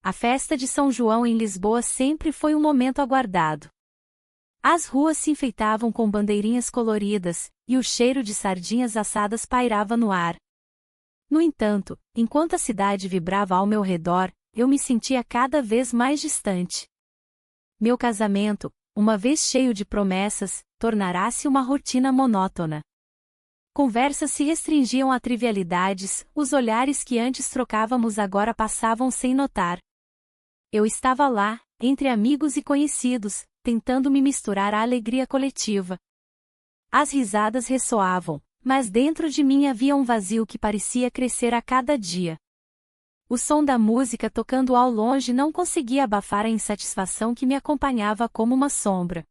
A festa de São João em Lisboa sempre foi um momento aguardado. As ruas se enfeitavam com bandeirinhas coloridas, e o cheiro de sardinhas assadas pairava no ar. No entanto, enquanto a cidade vibrava ao meu redor, eu me sentia cada vez mais distante. Meu casamento, uma vez cheio de promessas, tornará-se uma rotina monótona. Conversas se restringiam a trivialidades, os olhares que antes trocávamos agora passavam sem notar. Eu estava lá, entre amigos e conhecidos, tentando me misturar à alegria coletiva. As risadas ressoavam, mas dentro de mim havia um vazio que parecia crescer a cada dia. O som da música tocando ao longe não conseguia abafar a insatisfação que me acompanhava como uma sombra.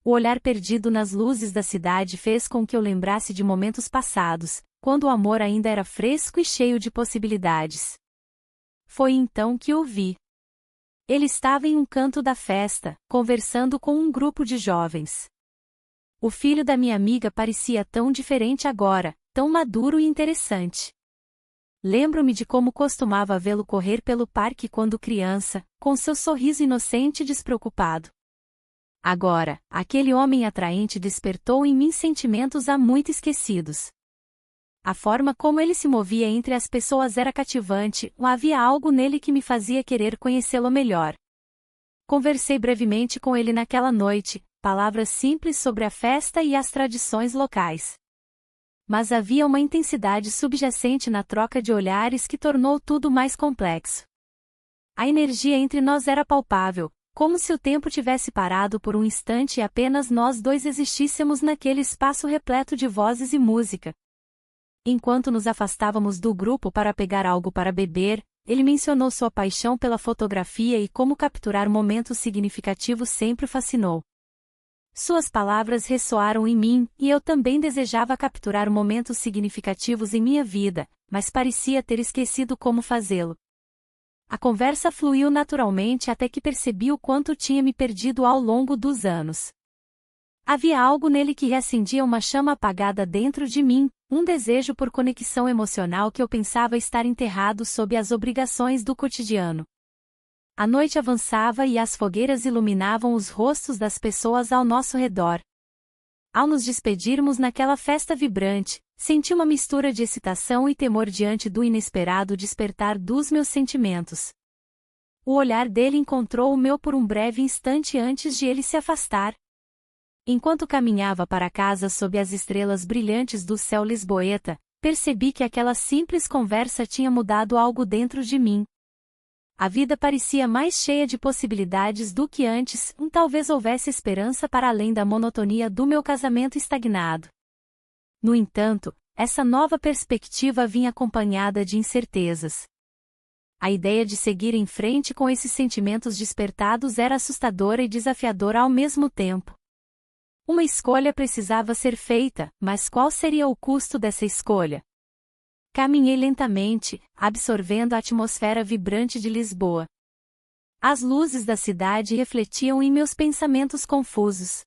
O olhar perdido nas luzes da cidade fez com que eu lembrasse de momentos passados, quando o amor ainda era fresco e cheio de possibilidades. Foi então que o vi. Ele estava em um canto da festa, conversando com um grupo de jovens. O filho da minha amiga parecia tão diferente agora, tão maduro e interessante. Lembro-me de como costumava vê-lo correr pelo parque quando criança, com seu sorriso inocente e despreocupado. Agora, aquele homem atraente despertou em mim sentimentos há muito esquecidos. A forma como ele se movia entre as pessoas era cativante, havia algo nele que me fazia querer conhecê-lo melhor. Conversei brevemente com ele naquela noite, palavras simples sobre a festa e as tradições locais. Mas havia uma intensidade subjacente na troca de olhares que tornou tudo mais complexo. A energia entre nós era palpável, como se o tempo tivesse parado por um instante e apenas nós dois existíssemos naquele espaço repleto de vozes e música. Enquanto nos afastávamos do grupo para pegar algo para beber, ele mencionou sua paixão pela fotografia e como capturar momentos significativos sempre o fascinou. Suas palavras ressoaram em mim, e eu também desejava capturar momentos significativos em minha vida, mas parecia ter esquecido como fazê-lo. A conversa fluiu naturalmente até que percebi o quanto tinha me perdido ao longo dos anos. Havia algo nele que reacendia uma chama apagada dentro de mim, um desejo por conexão emocional que eu pensava estar enterrado sob as obrigações do cotidiano. A noite avançava e as fogueiras iluminavam os rostos das pessoas ao nosso redor. Ao nos despedirmos naquela festa vibrante, senti uma mistura de excitação e temor diante do inesperado despertar dos meus sentimentos. O olhar dele encontrou o meu por um breve instante antes de ele se afastar. Enquanto caminhava para casa sob as estrelas brilhantes do céu lisboeta, percebi que aquela simples conversa tinha mudado algo dentro de mim. A vida parecia mais cheia de possibilidades do que antes, talvez houvesse esperança para além da monotonia do meu casamento estagnado. No entanto, essa nova perspectiva vinha acompanhada de incertezas. A ideia de seguir em frente com esses sentimentos despertados era assustadora e desafiadora ao mesmo tempo. Uma escolha precisava ser feita, mas qual seria o custo dessa escolha? Caminhei lentamente, absorvendo a atmosfera vibrante de Lisboa. As luzes da cidade refletiam em meus pensamentos confusos.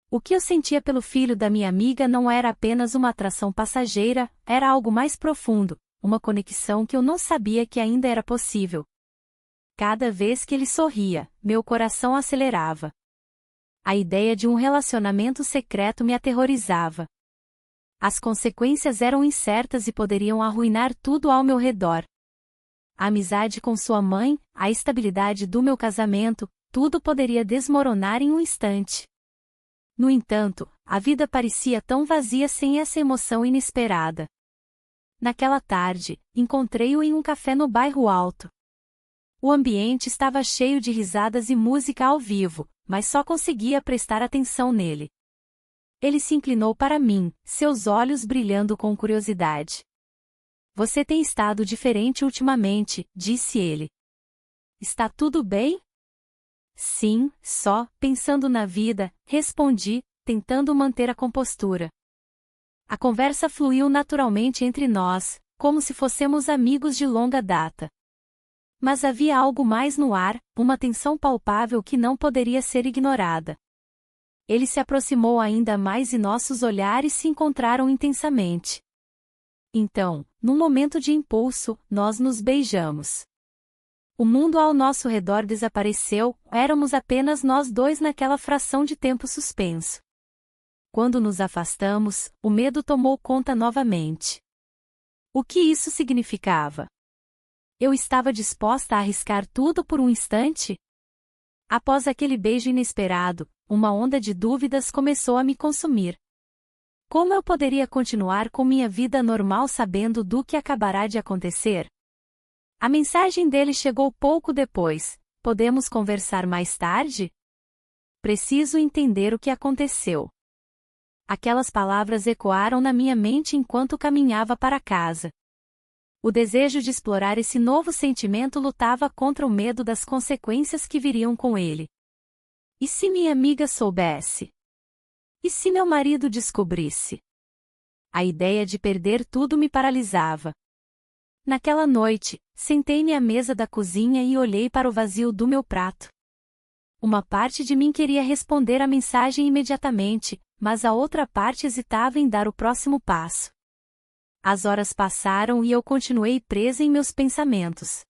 O que eu sentia pelo filho da minha amiga não era apenas uma atração passageira, era algo mais profundo, uma conexão que eu não sabia que ainda era possível. Cada vez que ele sorria, meu coração acelerava. A ideia de um relacionamento secreto me aterrorizava. As consequências eram incertas e poderiam arruinar tudo ao meu redor. A amizade com sua mãe, a estabilidade do meu casamento, tudo poderia desmoronar em um instante. No entanto, a vida parecia tão vazia sem essa emoção inesperada. Naquela tarde, encontrei-o em um café no bairro Alto. O ambiente estava cheio de risadas e música ao vivo, mas só conseguia prestar atenção nele. Ele se inclinou para mim, seus olhos brilhando com curiosidade. Você tem estado diferente ultimamente, disse ele. Está tudo bem? Sim, só, pensando na vida, respondi, tentando manter a compostura. A conversa fluiu naturalmente entre nós, como se fôssemos amigos de longa data. Mas havia algo mais no ar, uma tensão palpável que não poderia ser ignorada. Ele se aproximou ainda mais e nossos olhares se encontraram intensamente. Então, num momento de impulso, nós nos beijamos. O mundo ao nosso redor desapareceu, éramos apenas nós dois naquela fração de tempo suspenso. Quando nos afastamos, o medo tomou conta novamente. O que isso significava? Eu estava disposta a arriscar tudo por um instante? Após aquele beijo inesperado, uma onda de dúvidas começou a me consumir. Como eu poderia continuar com minha vida normal sabendo do que acabará de acontecer? A mensagem dele chegou pouco depois. Podemos conversar mais tarde? Preciso entender o que aconteceu. Aquelas palavras ecoaram na minha mente enquanto caminhava para casa. O desejo de explorar esse novo sentimento lutava contra o medo das consequências que viriam com ele. E se minha amiga soubesse? E se meu marido descobrisse? A ideia de perder tudo me paralisava. Naquela noite, sentei-me à mesa da cozinha e olhei para o vazio do meu prato. Uma parte de mim queria responder à mensagem imediatamente, mas a outra parte hesitava em dar o próximo passo. As horas passaram e eu continuei presa em meus pensamentos.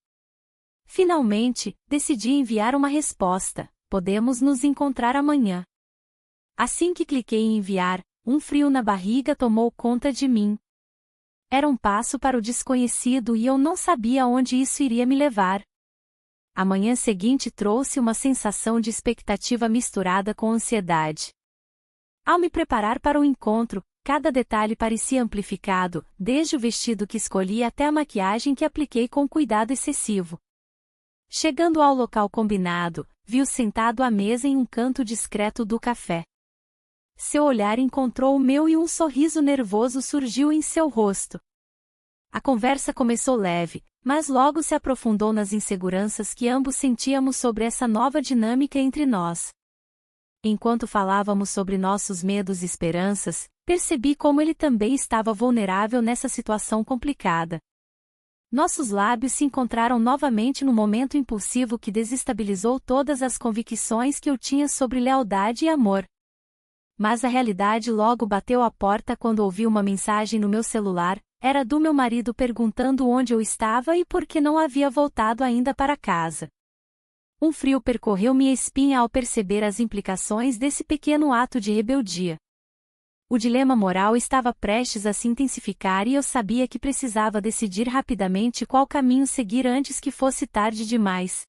Finalmente, decidi enviar uma resposta: podemos nos encontrar amanhã. Assim que cliquei em enviar, um frio na barriga tomou conta de mim. Era um passo para o desconhecido e eu não sabia onde isso iria me levar. A manhã seguinte trouxe uma sensação de expectativa misturada com ansiedade. Ao me preparar para o encontro, cada detalhe parecia amplificado, desde o vestido que escolhi até a maquiagem que apliquei com cuidado excessivo. Chegando ao local combinado, vi-o sentado à mesa em um canto discreto do café. Seu olhar encontrou o meu e um sorriso nervoso surgiu em seu rosto. A conversa começou leve, mas logo se aprofundou nas inseguranças que ambos sentíamos sobre essa nova dinâmica entre nós. Enquanto falávamos sobre nossos medos e esperanças, percebi como ele também estava vulnerável nessa situação complicada. Nossos lábios se encontraram novamente no momento impulsivo que desestabilizou todas as convicções que eu tinha sobre lealdade e amor. Mas a realidade logo bateu à porta quando ouvi uma mensagem no meu celular. Era do meu marido perguntando onde eu estava e por que não havia voltado ainda para casa. Um frio percorreu minha espinha ao perceber as implicações desse pequeno ato de rebeldia. O dilema moral estava prestes a se intensificar e eu sabia que precisava decidir rapidamente qual caminho seguir antes que fosse tarde demais.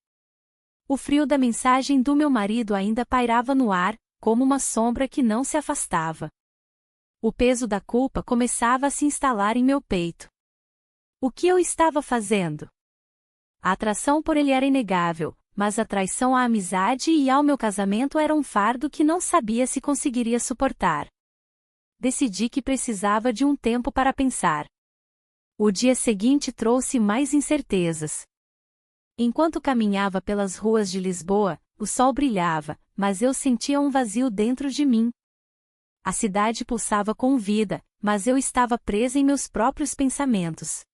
O frio da mensagem do meu marido ainda pairava no ar, como uma sombra que não se afastava. O peso da culpa começava a se instalar em meu peito. O que eu estava fazendo? A atração por ele era inegável, mas a traição à amizade e ao meu casamento era um fardo que não sabia se conseguiria suportar. Decidi que precisava de um tempo para pensar. O dia seguinte trouxe mais incertezas. Enquanto caminhava pelas ruas de Lisboa, o sol brilhava, mas eu sentia um vazio dentro de mim. A cidade pulsava com vida, mas eu estava presa em meus próprios pensamentos.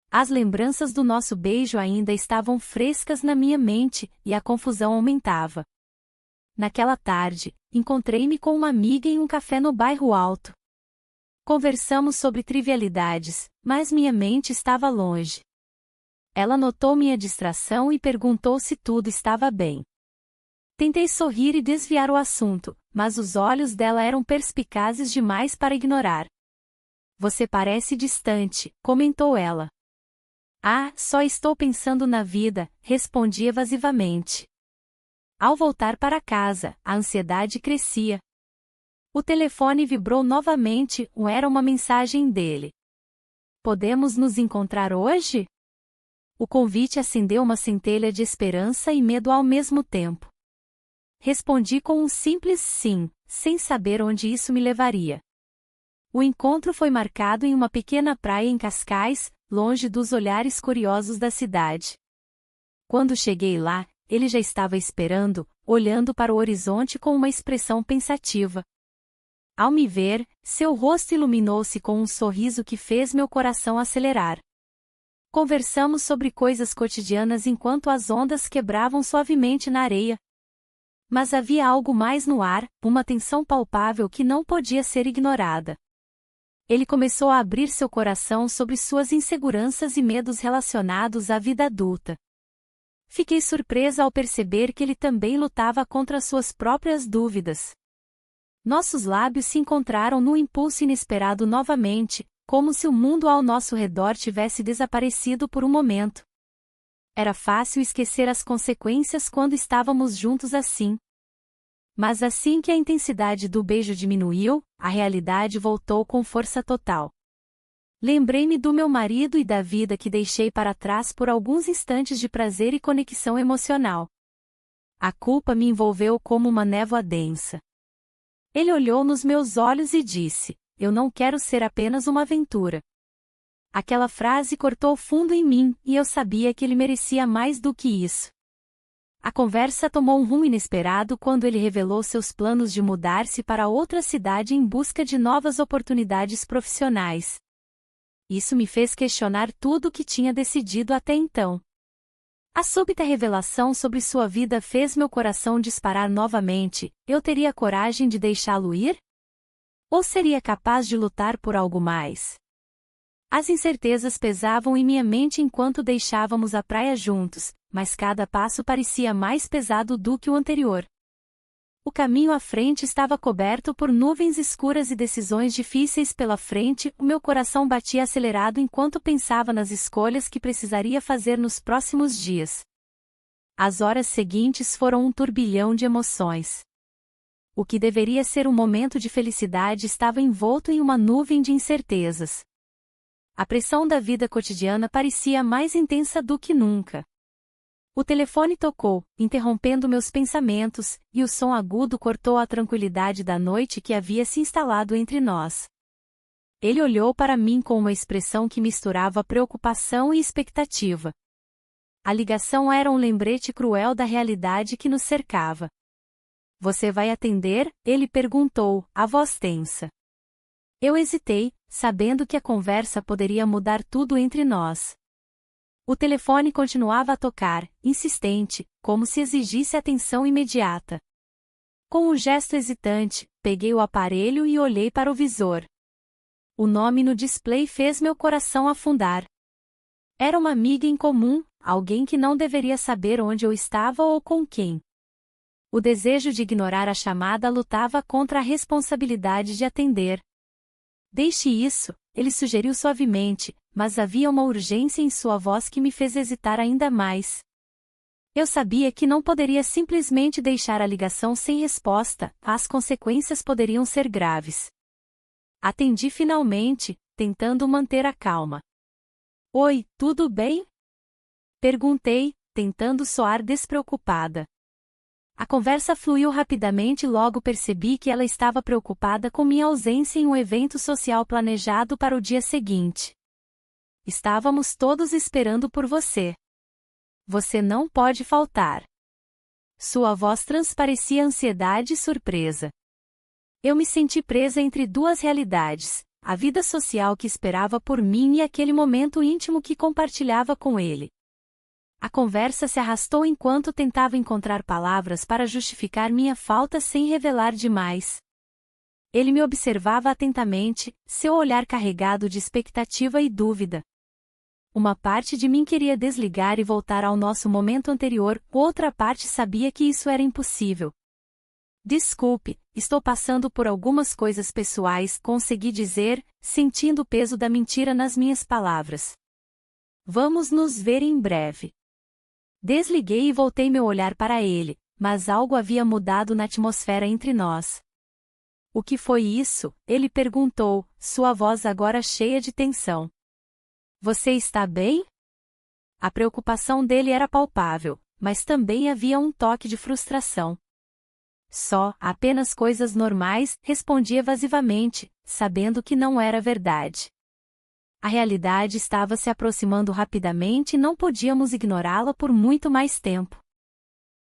As lembranças do nosso beijo ainda estavam frescas na minha mente, e a confusão aumentava. Naquela tarde, encontrei-me com uma amiga em um café no bairro Alto. Conversamos sobre trivialidades, mas minha mente estava longe. Ela notou minha distração e perguntou se tudo estava bem. Tentei sorrir e desviar o assunto, mas os olhos dela eram perspicazes demais para ignorar. Você parece distante, comentou ela. Ah, só estou pensando na vida, respondi evasivamente. Ao voltar para casa, a ansiedade crescia. O telefone vibrou novamente, era uma mensagem dele. Podemos nos encontrar hoje? O convite acendeu uma centelha de esperança e medo ao mesmo tempo. Respondi com um simples sim, sem saber onde isso me levaria. O encontro foi marcado em uma pequena praia em Cascais, longe dos olhares curiosos da cidade. Quando cheguei lá, ele já estava esperando, olhando para o horizonte com uma expressão pensativa. Ao me ver, seu rosto iluminou-se com um sorriso que fez meu coração acelerar. Conversamos sobre coisas cotidianas enquanto as ondas quebravam suavemente na areia. Mas havia algo mais no ar, uma tensão palpável que não podia ser ignorada. Ele começou a abrir seu coração sobre suas inseguranças e medos relacionados à vida adulta. Fiquei surpresa ao perceber que ele também lutava contra suas próprias dúvidas. Nossos lábios se encontraram num impulso inesperado novamente, como se o mundo ao nosso redor tivesse desaparecido por um momento. Era fácil esquecer as consequências quando estávamos juntos assim. Mas assim que a intensidade do beijo diminuiu, a realidade voltou com força total. Lembrei-me do meu marido e da vida que deixei para trás por alguns instantes de prazer e conexão emocional. A culpa me envolveu como uma névoa densa. Ele olhou nos meus olhos e disse: "Eu não quero ser apenas uma aventura." Aquela frase cortou fundo em mim, e eu sabia que ele merecia mais do que isso. A conversa tomou um rumo inesperado quando ele revelou seus planos de mudar-se para outra cidade em busca de novas oportunidades profissionais. Isso me fez questionar tudo o que tinha decidido até então. A súbita revelação sobre sua vida fez meu coração disparar novamente. Eu teria coragem de deixá-lo ir? Ou seria capaz de lutar por algo mais? As incertezas pesavam em minha mente enquanto deixávamos a praia juntos, mas cada passo parecia mais pesado do que o anterior. O caminho à frente estava coberto por nuvens escuras e decisões difíceis pela frente. O meu coração batia acelerado enquanto pensava nas escolhas que precisaria fazer nos próximos dias. As horas seguintes foram um turbilhão de emoções. O que deveria ser um momento de felicidade estava envolto em uma nuvem de incertezas. A pressão da vida cotidiana parecia mais intensa do que nunca. O telefone tocou, interrompendo meus pensamentos, e o som agudo cortou a tranquilidade da noite que havia se instalado entre nós. Ele olhou para mim com uma expressão que misturava preocupação e expectativa. A ligação era um lembrete cruel da realidade que nos cercava. "Você vai atender?" ele perguntou, a voz tensa. Eu hesitei, sabendo que a conversa poderia mudar tudo entre nós. O telefone continuava a tocar, insistente, como se exigisse atenção imediata. Com um gesto hesitante, peguei o aparelho e olhei para o visor. O nome no display fez meu coração afundar. Era uma amiga em comum, alguém que não deveria saber onde eu estava ou com quem. O desejo de ignorar a chamada lutava contra a responsabilidade de atender. "Deixe isso", ele sugeriu suavemente, mas havia uma urgência em sua voz que me fez hesitar ainda mais. Eu sabia que não poderia simplesmente deixar a ligação sem resposta, as consequências poderiam ser graves. Atendi finalmente, tentando manter a calma. "Oi, tudo bem?" perguntei, tentando soar despreocupada. A conversa fluiu rapidamente e logo percebi que ela estava preocupada com minha ausência em um evento social planejado para o dia seguinte. "Estávamos todos esperando por você. Você não pode faltar." Sua voz transparecia ansiedade e surpresa. Eu me senti presa entre duas realidades, a vida social que esperava por mim e aquele momento íntimo que compartilhava com ele. A conversa se arrastou enquanto tentava encontrar palavras para justificar minha falta sem revelar demais. Ele me observava atentamente, seu olhar carregado de expectativa e dúvida. Uma parte de mim queria desligar e voltar ao nosso momento anterior, outra parte sabia que isso era impossível. "Desculpe, estou passando por algumas coisas pessoais", consegui dizer, sentindo o peso da mentira nas minhas palavras. "Vamos nos ver em breve." Desliguei e voltei meu olhar para ele, mas algo havia mudado na atmosfera entre nós. "O que foi isso?" ele perguntou, sua voz agora cheia de tensão. "Você está bem?" A preocupação dele era palpável, mas também havia um toque de frustração. Apenas coisas normais", respondi evasivamente, sabendo que não era verdade. A realidade estava se aproximando rapidamente e não podíamos ignorá-la por muito mais tempo.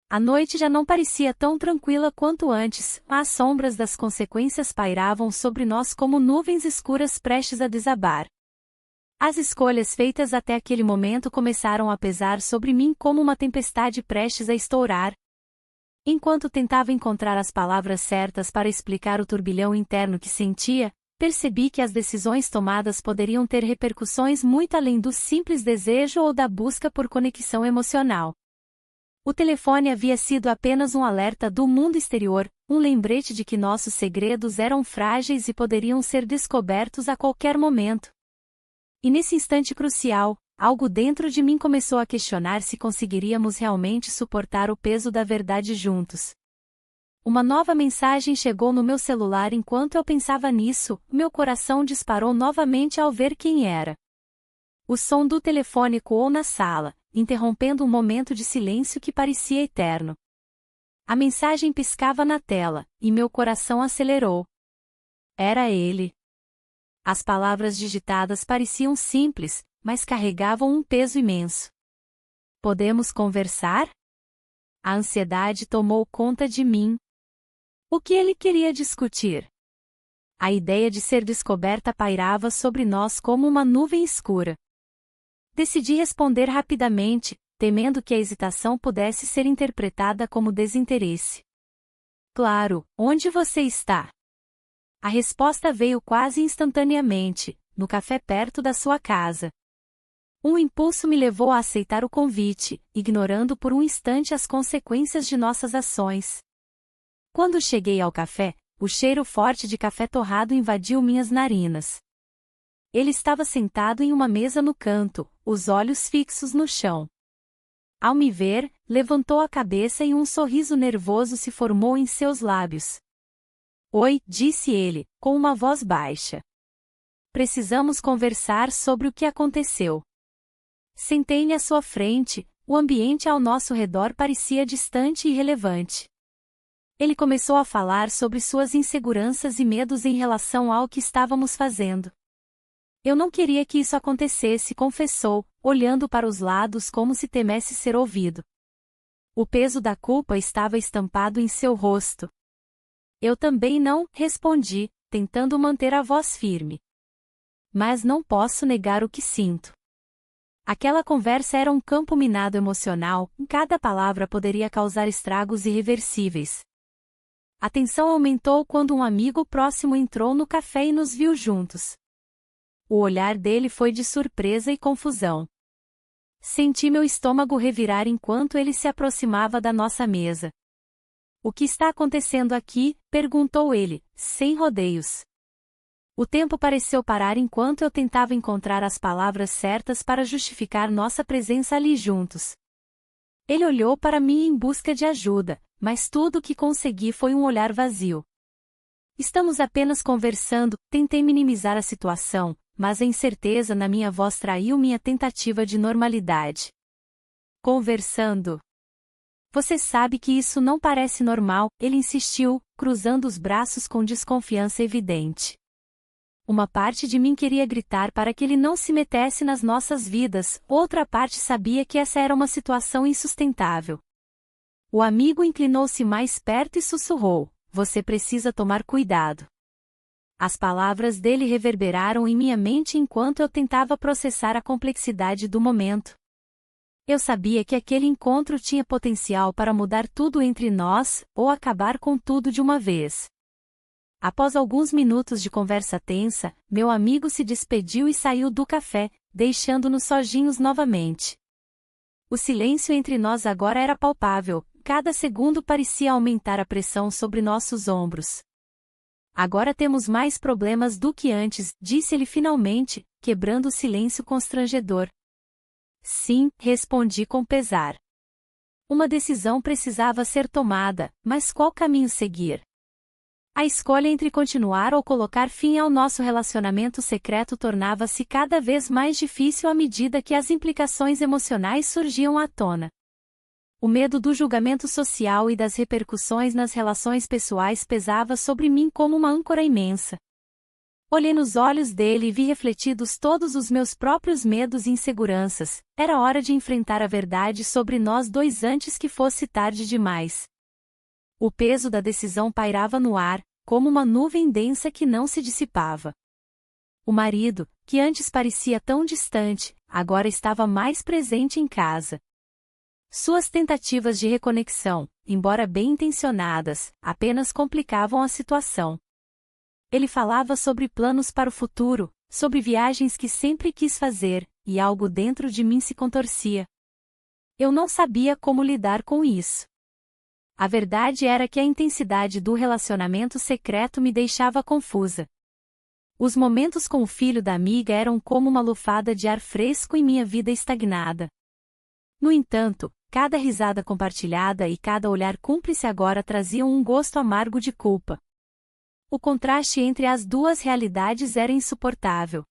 A noite já não parecia tão tranquila quanto antes, as sombras das consequências pairavam sobre nós como nuvens escuras prestes a desabar. As escolhas feitas até aquele momento começaram a pesar sobre mim como uma tempestade prestes a estourar. Enquanto tentava encontrar as palavras certas para explicar o turbilhão interno que sentia, percebi que as decisões tomadas poderiam ter repercussões muito além do simples desejo ou da busca por conexão emocional. O telefone havia sido apenas um alerta do mundo exterior, um lembrete de que nossos segredos eram frágeis e poderiam ser descobertos a qualquer momento. E nesse instante crucial, algo dentro de mim começou a questionar se conseguiríamos realmente suportar o peso da verdade juntos. Uma nova mensagem chegou no meu celular enquanto eu pensava nisso, meu coração disparou novamente ao ver quem era. O som do telefone ecoou na sala, interrompendo um momento de silêncio que parecia eterno. A mensagem piscava na tela, e meu coração acelerou. Era ele. As palavras digitadas pareciam simples, mas carregavam um peso imenso. Podemos conversar? A ansiedade tomou conta de mim. O que ele queria discutir? A ideia de ser descoberta pairava sobre nós como uma nuvem escura. Decidi responder rapidamente, temendo que a hesitação pudesse ser interpretada como desinteresse. Claro, onde você está? A resposta veio quase instantaneamente, no café perto da sua casa. Um impulso me levou a aceitar o convite, ignorando por um instante as consequências de nossas ações. Quando cheguei ao café, o cheiro forte de café torrado invadiu minhas narinas. Ele estava sentado em uma mesa no canto, os olhos fixos no chão. Ao me ver, levantou a cabeça e um sorriso nervoso se formou em seus lábios. Oi, disse ele, com uma voz baixa. Precisamos conversar sobre o que aconteceu. Sentei-me à sua frente, o ambiente ao nosso redor parecia distante e irrelevante. Ele começou a falar sobre suas inseguranças e medos em relação ao que estávamos fazendo. Eu não queria que isso acontecesse, confessou, olhando para os lados como se temesse ser ouvido. O peso da culpa estava estampado em seu rosto. Eu também não, respondi, tentando manter a voz firme. Mas não posso negar o que sinto. Aquela conversa era um campo minado emocional, cada palavra poderia causar estragos irreversíveis. A tensão aumentou quando um amigo próximo entrou no café e nos viu juntos. O olhar dele foi de surpresa e confusão. Senti meu estômago revirar enquanto ele se aproximava da nossa mesa. O que está acontecendo aqui? Perguntou ele, sem rodeios. O tempo pareceu parar enquanto eu tentava encontrar as palavras certas para justificar nossa presença ali juntos. Ele olhou para mim em busca de ajuda, mas tudo o que consegui foi um olhar vazio. Estamos apenas conversando, tentei minimizar a situação, mas a incerteza na minha voz traiu minha tentativa de normalidade. Conversando. Você sabe que isso não parece normal, ele insistiu, cruzando os braços com desconfiança evidente. Uma parte de mim queria gritar para que ele não se metesse nas nossas vidas, outra parte sabia que essa era uma situação insustentável. O amigo inclinou-se mais perto e sussurrou: você precisa tomar cuidado. As palavras dele reverberaram em minha mente enquanto eu tentava processar a complexidade do momento. Eu sabia que aquele encontro tinha potencial para mudar tudo entre nós, ou acabar com tudo de uma vez. Após alguns minutos de conversa tensa, meu amigo se despediu e saiu do café, deixando-nos sozinhos novamente. O silêncio entre nós agora era palpável, cada segundo parecia aumentar a pressão sobre nossos ombros. Agora temos mais problemas do que antes, disse ele finalmente, quebrando o silêncio constrangedor. Sim, respondi com pesar. Uma decisão precisava ser tomada, mas qual caminho seguir? A escolha entre continuar ou colocar fim ao nosso relacionamento secreto tornava-se cada vez mais difícil à medida que as implicações emocionais surgiam à tona. O medo do julgamento social e das repercussões nas relações pessoais pesava sobre mim como uma âncora imensa. Olhei nos olhos dele e vi refletidos todos os meus próprios medos e inseguranças. Era hora de enfrentar a verdade sobre nós dois antes que fosse tarde demais. O peso da decisão pairava no ar, como uma nuvem densa que não se dissipava. O marido, que antes parecia tão distante, agora estava mais presente em casa. Suas tentativas de reconexão, embora bem-intencionadas, apenas complicavam a situação. Ele falava sobre planos para o futuro, sobre viagens que sempre quis fazer, e algo dentro de mim se contorcia. Eu não sabia como lidar com isso. A verdade era que a intensidade do relacionamento secreto me deixava confusa. Os momentos com o filho da amiga eram como uma lufada de ar fresco em minha vida estagnada. No entanto, cada risada compartilhada e cada olhar cúmplice agora traziam um gosto amargo de culpa. O contraste entre as duas realidades era insuportável.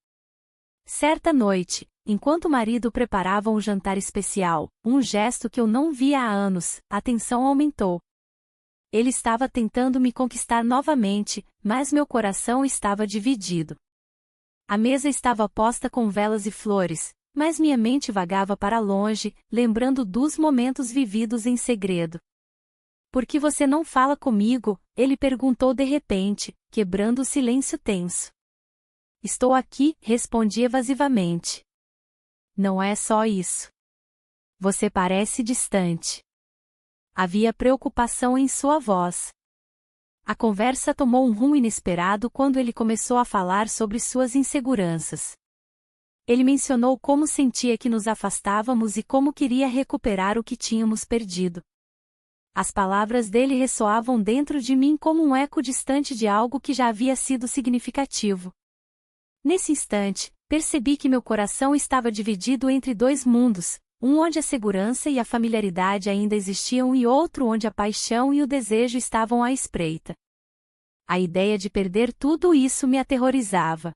Certa noite, enquanto o marido preparava um jantar especial, um gesto que eu não via há anos, a tensão aumentou. Ele estava tentando me conquistar novamente, mas meu coração estava dividido. A mesa estava posta com velas e flores, mas minha mente vagava para longe, lembrando dos momentos vividos em segredo. "Por que você não fala comigo?" ele perguntou de repente, quebrando o silêncio tenso. "Estou aqui", respondi evasivamente. "Não é só isso. Você parece distante." Havia preocupação em sua voz. A conversa tomou um rumo inesperado quando ele começou a falar sobre suas inseguranças. Ele mencionou como sentia que nos afastávamos e como queria recuperar o que tínhamos perdido. As palavras dele ressoavam dentro de mim como um eco distante de algo que já havia sido significativo. Nesse instante, percebi que meu coração estava dividido entre dois mundos, um onde a segurança e a familiaridade ainda existiam e outro onde a paixão e o desejo estavam à espreita. A ideia de perder tudo isso me aterrorizava.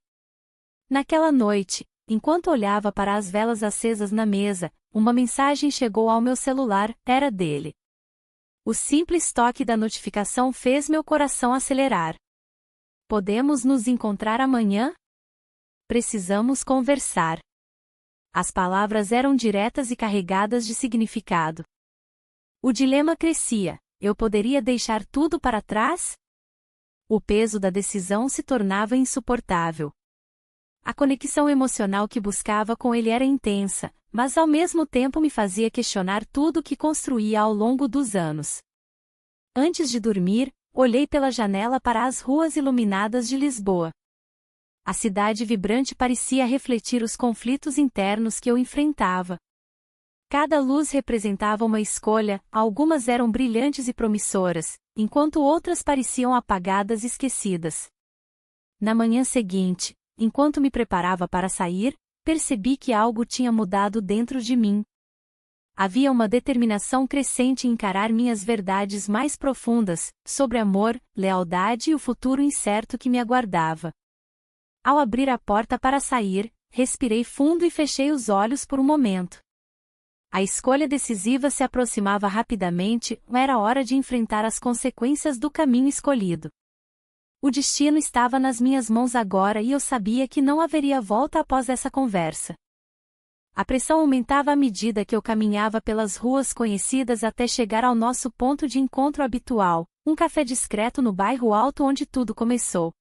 Naquela noite, enquanto olhava para as velas acesas na mesa, uma mensagem chegou ao meu celular, era dele. O simples toque da notificação fez meu coração acelerar. "Podemos nos encontrar amanhã? Precisamos conversar." As palavras eram diretas e carregadas de significado. O dilema crescia: eu poderia deixar tudo para trás? O peso da decisão se tornava insuportável. A conexão emocional que buscava com ele era intensa, mas ao mesmo tempo me fazia questionar tudo o que construía ao longo dos anos. Antes de dormir, olhei pela janela para as ruas iluminadas de Lisboa. A cidade vibrante parecia refletir os conflitos internos que eu enfrentava. Cada luz representava uma escolha, algumas eram brilhantes e promissoras, enquanto outras pareciam apagadas e esquecidas. Na manhã seguinte, enquanto me preparava para sair, percebi que algo tinha mudado dentro de mim. Havia uma determinação crescente em encarar minhas verdades mais profundas, sobre amor, lealdade e o futuro incerto que me aguardava. Ao abrir a porta para sair, respirei fundo e fechei os olhos por um momento. A escolha decisiva se aproximava rapidamente, era hora de enfrentar as consequências do caminho escolhido. O destino estava nas minhas mãos agora e eu sabia que não haveria volta após essa conversa. A pressão aumentava à medida que eu caminhava pelas ruas conhecidas até chegar ao nosso ponto de encontro habitual, um café discreto no bairro alto onde tudo começou.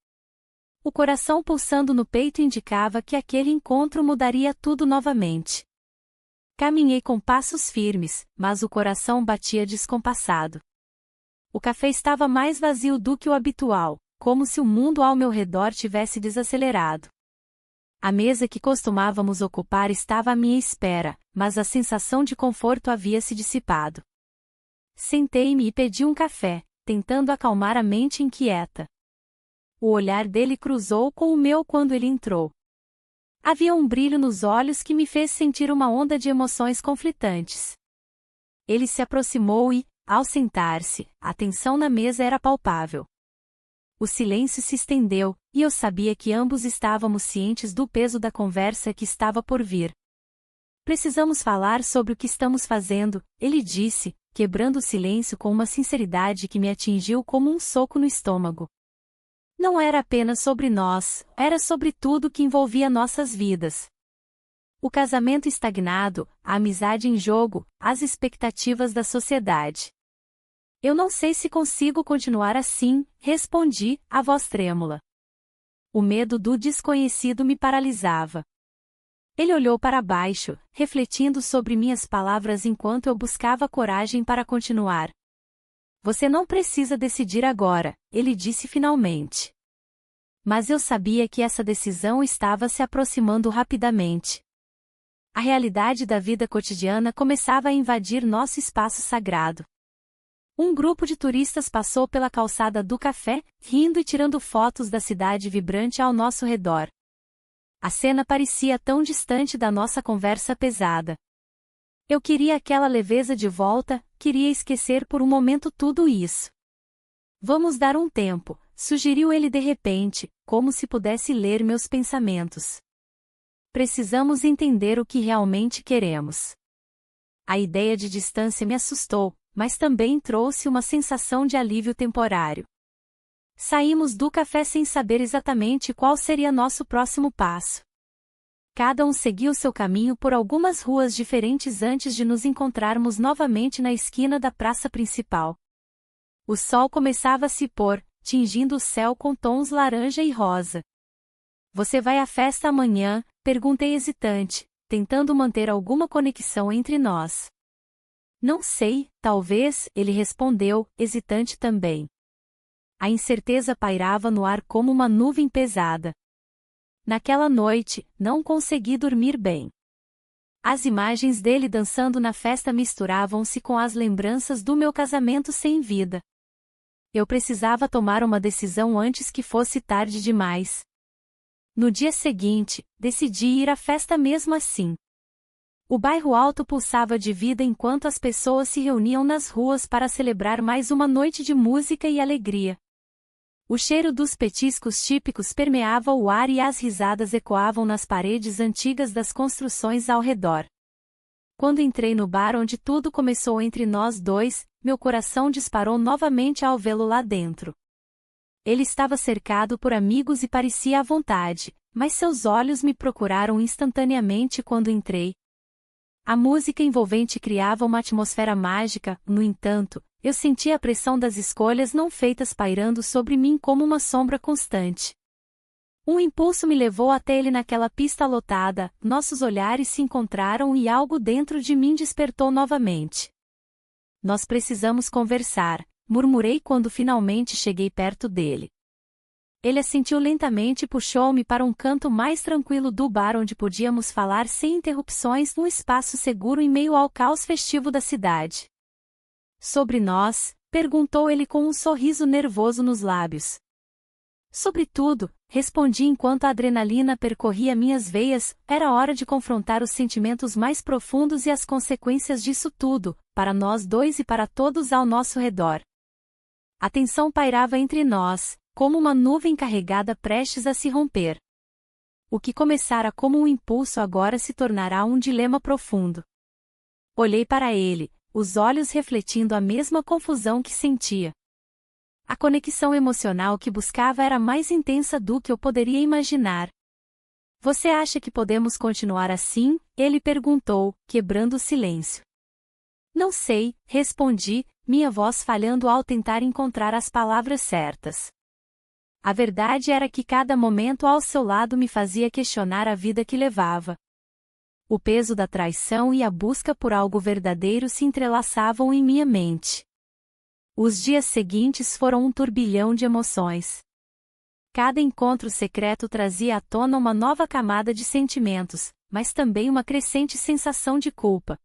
O coração pulsando no peito indicava que aquele encontro mudaria tudo novamente. Caminhei com passos firmes, mas o coração batia descompassado. O café estava mais vazio do que o habitual, como se o mundo ao meu redor tivesse desacelerado. A mesa que costumávamos ocupar estava à minha espera, mas a sensação de conforto havia se dissipado. Sentei-me e pedi um café, tentando acalmar a mente inquieta. O olhar dele cruzou com o meu quando ele entrou. Havia um brilho nos olhos que me fez sentir uma onda de emoções conflitantes. Ele se aproximou e, ao sentar-se, a tensão na mesa era palpável. O silêncio se estendeu, e eu sabia que ambos estávamos cientes do peso da conversa que estava por vir. "Precisamos falar sobre o que estamos fazendo", ele disse, quebrando o silêncio com uma sinceridade que me atingiu como um soco no estômago. Não era apenas sobre nós, era sobre tudo que envolvia nossas vidas. O casamento estagnado, a amizade em jogo, as expectativas da sociedade. "Eu não sei se consigo continuar assim", respondi, a voz trêmula. O medo do desconhecido me paralisava. Ele olhou para baixo, refletindo sobre minhas palavras enquanto eu buscava coragem para continuar. "Você não precisa decidir agora", ele disse finalmente. Mas eu sabia que essa decisão estava se aproximando rapidamente. A realidade da vida cotidiana começava a invadir nosso espaço sagrado. Um grupo de turistas passou pela calçada do café, rindo e tirando fotos da cidade vibrante ao nosso redor. A cena parecia tão distante da nossa conversa pesada. Eu queria aquela leveza de volta, queria esquecer por um momento tudo isso. Vamos dar um tempo, sugeriu ele de repente, como se pudesse ler meus pensamentos. Precisamos entender o que realmente queremos. A ideia de distância me assustou, mas também trouxe uma sensação de alívio temporário. Saímos do café sem saber exatamente qual seria nosso próximo passo. Cada um seguiu seu caminho por algumas ruas diferentes antes de nos encontrarmos novamente na esquina da praça principal. O sol começava a se pôr, tingindo o céu com tons laranja e rosa. Você vai à festa amanhã? Perguntei hesitante, tentando manter alguma conexão entre nós. Não sei, talvez, ele respondeu, hesitante também. A incerteza pairava no ar como uma nuvem pesada. Naquela noite, não consegui dormir bem. As imagens dele dançando na festa misturavam-se com as lembranças do meu casamento sem vida. Eu precisava tomar uma decisão antes que fosse tarde demais. No dia seguinte, decidi ir à festa mesmo assim. O bairro alto pulsava de vida enquanto as pessoas se reuniam nas ruas para celebrar mais uma noite de música e alegria. O cheiro dos petiscos típicos permeava o ar e as risadas ecoavam nas paredes antigas das construções ao redor. Quando entrei no bar onde tudo começou entre nós dois, meu coração disparou novamente ao vê-lo lá dentro. Ele estava cercado por amigos e parecia à vontade, mas seus olhos me procuraram instantaneamente quando entrei. A música envolvente criava uma atmosfera mágica, no entanto, eu sentia a pressão das escolhas não feitas pairando sobre mim como uma sombra constante. Um impulso me levou até ele naquela pista lotada, nossos olhares se encontraram e algo dentro de mim despertou novamente. Nós precisamos conversar, murmurei quando finalmente cheguei perto dele. Ele assentiu lentamente e puxou-me para um canto mais tranquilo do bar onde podíamos falar sem interrupções num espaço seguro em meio ao caos festivo da cidade. Sobre nós? Perguntou ele com um sorriso nervoso nos lábios. Sobre tudo, respondi enquanto a adrenalina percorria minhas veias, era hora de confrontar os sentimentos mais profundos e as consequências disso tudo, para nós dois e para todos ao nosso redor. A tensão pairava entre nós, como uma nuvem carregada prestes a se romper. O que começara como um impulso agora se tornará um dilema profundo. Olhei para ele, os olhos refletindo a mesma confusão que sentia. A conexão emocional que buscava era mais intensa do que eu poderia imaginar. Você acha que podemos continuar assim? Ele perguntou, quebrando o silêncio. Não sei, respondi, minha voz falhando ao tentar encontrar as palavras certas. A verdade era que cada momento ao seu lado me fazia questionar a vida que levava. O peso da traição e a busca por algo verdadeiro se entrelaçavam em minha mente. Os dias seguintes foram um turbilhão de emoções. Cada encontro secreto trazia à tona uma nova camada de sentimentos, mas também uma crescente sensação de culpa.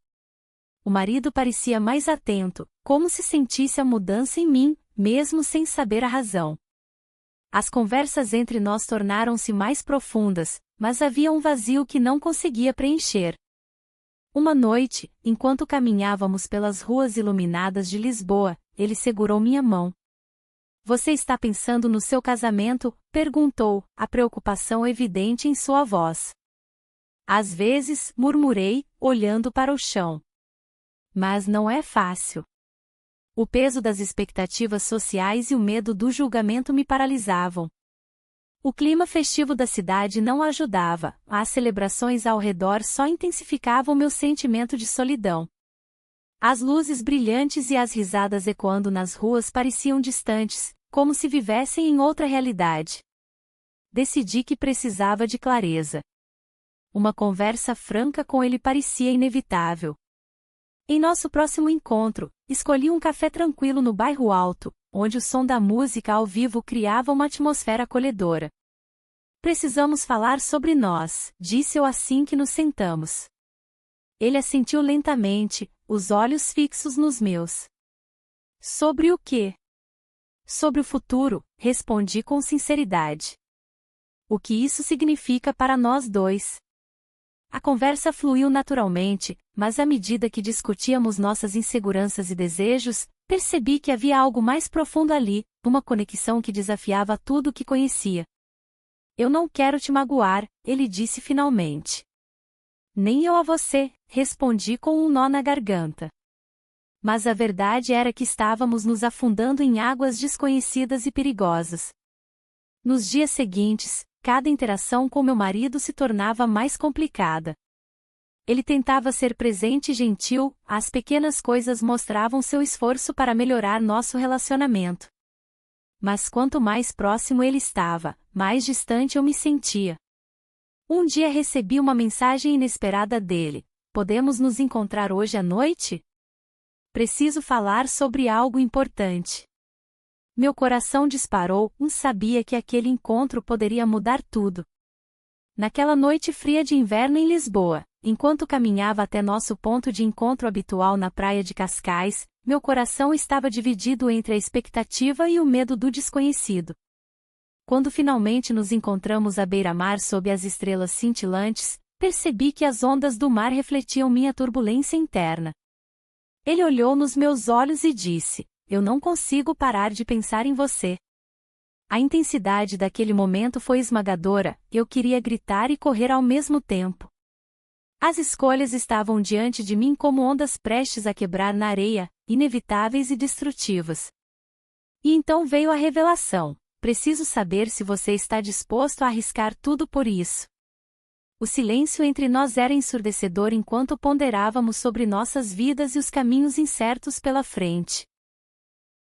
O marido parecia mais atento, como se sentisse a mudança em mim, mesmo sem saber a razão. As conversas entre nós tornaram-se mais profundas, mas havia um vazio que não conseguia preencher. Uma noite, enquanto caminhávamos pelas ruas iluminadas de Lisboa, ele segurou minha mão. Você está pensando no seu casamento? Perguntou, a preocupação evidente em sua voz. Às vezes, murmurei, olhando para o chão. Mas não é fácil. O peso das expectativas sociais e o medo do julgamento me paralisavam. O clima festivo da cidade não ajudava, as celebrações ao redor só intensificavam meu sentimento de solidão. As luzes brilhantes e as risadas ecoando nas ruas pareciam distantes, como se vivessem em outra realidade. Decidi que precisava de clareza. Uma conversa franca com ele parecia inevitável. Em nosso próximo encontro, escolhi um café tranquilo no bairro Alto, onde o som da música ao vivo criava uma atmosfera acolhedora. Precisamos falar sobre nós, disse eu assim que nos sentamos. Ele assentiu lentamente, os olhos fixos nos meus. Sobre o quê? Sobre o futuro, respondi com sinceridade. O que isso significa para nós dois? A conversa fluiu naturalmente, mas à medida que discutíamos nossas inseguranças e desejos, percebi que havia algo mais profundo ali, uma conexão que desafiava tudo o que conhecia. Eu não quero te magoar, ele disse finalmente. Nem eu a você, respondi com um nó na garganta. Mas a verdade era que estávamos nos afundando em águas desconhecidas e perigosas. Nos dias seguintes, cada interação com meu marido se tornava mais complicada. Ele tentava ser presente e gentil, as pequenas coisas mostravam seu esforço para melhorar nosso relacionamento. Mas quanto mais próximo ele estava, mais distante eu me sentia. Um dia recebi uma mensagem inesperada dele: podemos nos encontrar hoje à noite? Preciso falar sobre algo importante. Meu coração disparou, sabia que aquele encontro poderia mudar tudo. Naquela noite fria de inverno em Lisboa, enquanto caminhava até nosso ponto de encontro habitual na praia de Cascais, meu coração estava dividido entre a expectativa e o medo do desconhecido. Quando finalmente nos encontramos à beira-mar sob as estrelas cintilantes, percebi que as ondas do mar refletiam minha turbulência interna. Ele olhou nos meus olhos e disse: eu não consigo parar de pensar em você. A intensidade daquele momento foi esmagadora, eu queria gritar e correr ao mesmo tempo. As escolhas estavam diante de mim como ondas prestes a quebrar na areia, inevitáveis e destrutivas. E então veio a revelação: preciso saber se você está disposto a arriscar tudo por isso. O silêncio entre nós era ensurdecedor enquanto ponderávamos sobre nossas vidas e os caminhos incertos pela frente.